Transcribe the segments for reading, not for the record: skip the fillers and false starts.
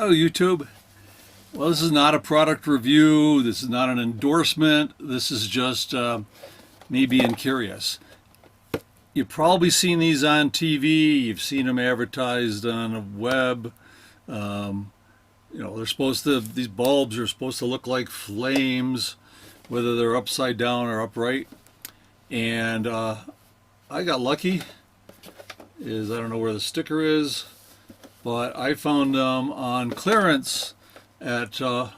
Hello, YouTube. Well, this is not a product review. This is not an endorsement. This is just me being curious. You've probably seen these on TV. You've seen them advertised on the web. They're supposed to, these bulbs are supposed to look like flames, whether they're upside down or upright. And I got lucky. I don't know where the sticker is, but I found them on clearance at a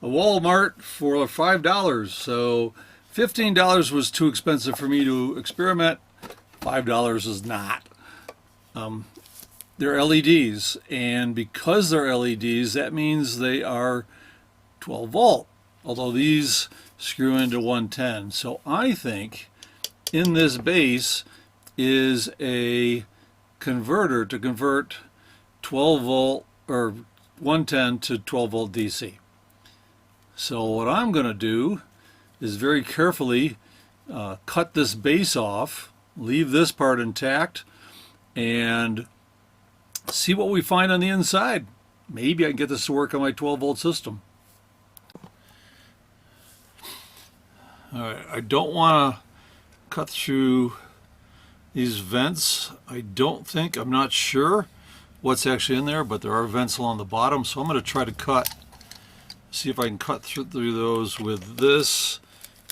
Walmart for $5. So $15 was too expensive for me to experiment. $5 is not. They're LEDs, and because they're LEDs, that means they are 12 volt, although these screw into 110. So I think in this base is a converter to convert 12 volt or 110 to 12 volt DC. So what I'm going to do is very carefully cut this base off, leave this part intact, and see what we find on the inside. Maybe I can get this to work on my 12 volt system. All right, I don't want to cut through these vents. I'm not sure what's actually in there, but there are vents along the bottom, so I'm going to try to see if I can cut through those with this,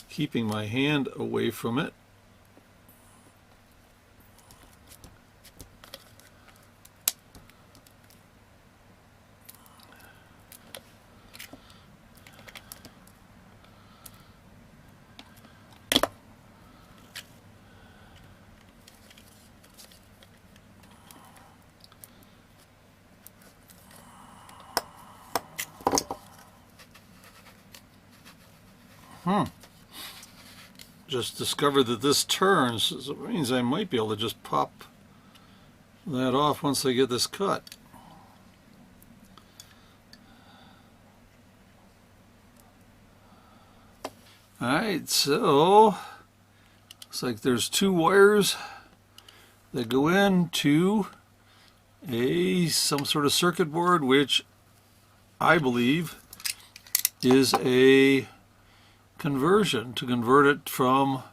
keeping my hand away from it. Just discovered that this turns, so it means I might be able to just pop that off once I get this cut. Alright, so looks like there's two wires that go into some sort of circuit board, which I believe is a conversion to convert it from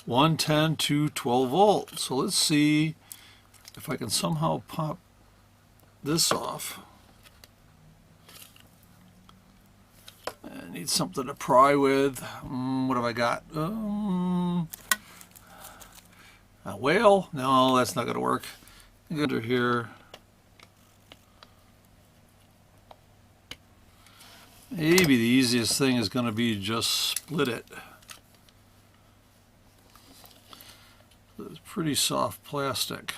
110 to 12 volt. So let's see if I can somehow pop this off. I need something to pry with. What have I got? A whale? No, that's not going to work. Under here. Maybe the easiest thing is going to be just split it. It's pretty soft plastic.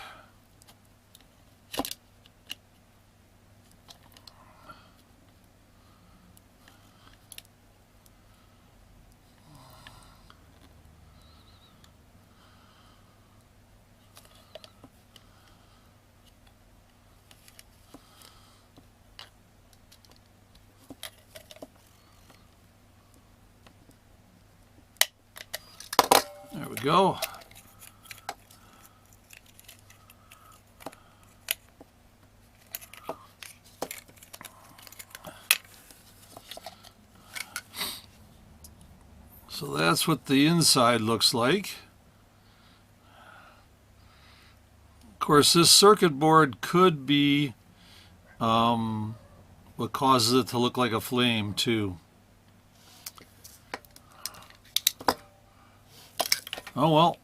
There we go. So that's what the inside looks like. Of course, this circuit board could be what causes it to look like a flame too. Oh well.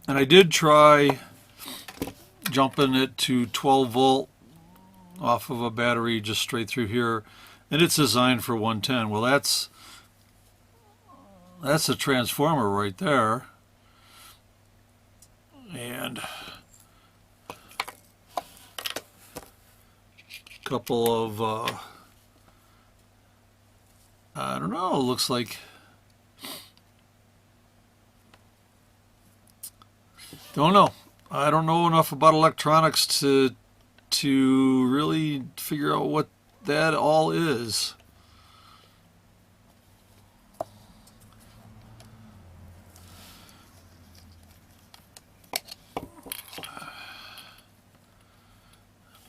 And I did try jumping it to 12 volt off of a battery just straight through here, and it's designed for 110. Well, that's a transformer right there. And a couple of I don't know, looks like, don't know. I don't know enough about electronics to really figure out what that all is.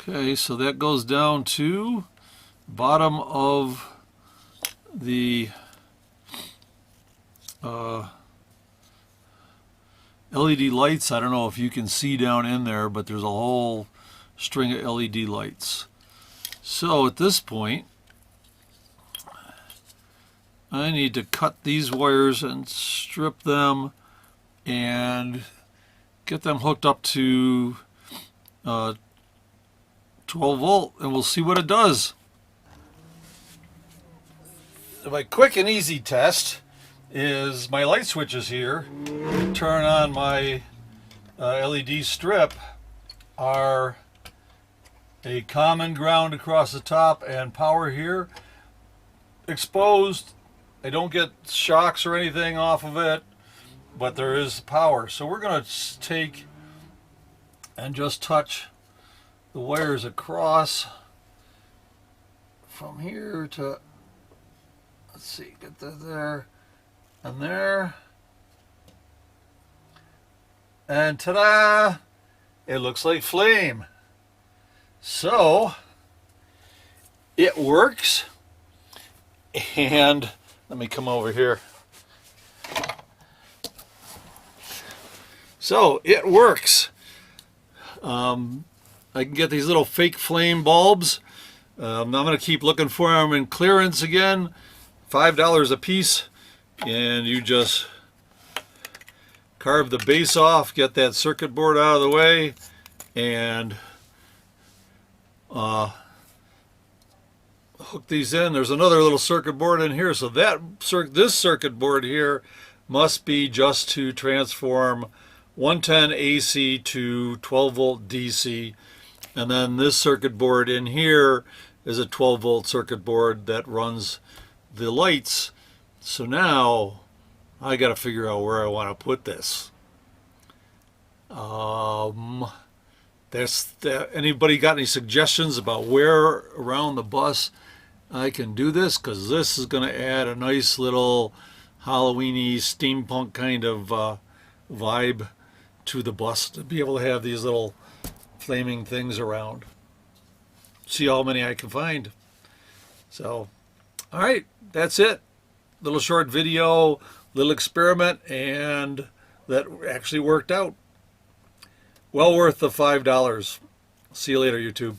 Okay, so that goes down to bottom of the LED lights. I don't know if you can see down in there, but there's a whole string of LED lights. So at this point, I need to cut these wires and strip them and get them hooked up to 12 volt, and we'll see what it does. My quick and easy test is my light switches here. Turn on my LED strip are a common ground across the top and power here. Exposed, I don't get shocks or anything off of it, but there is power. So we're going to take and just touch the wires across from here to, let's see, get that there and there. And ta-da! It looks like flame. So it works. And let me come over here. So it works. I can get these little fake flame bulbs. I'm going to keep looking for them in clearance again. $5 a piece. And you just carve the base off, get that circuit board out of the way, and hook these in. There's another little circuit board in here, so this circuit board here must be just to transform 110 AC to 12 volt DC, and then this circuit board in here is a 12 volt circuit board that runs the lights. So now I got to figure out where I want to put this. Anybody got any suggestions about where around the bus I can do this? Because this is going to add a nice little Halloween-y steampunk kind of vibe to the bus, to be able to have these little flaming things around. See how many I can find. So, all right, that's it. Little short video, little experiment, and that actually worked out. Well worth the $5. See you later, YouTube.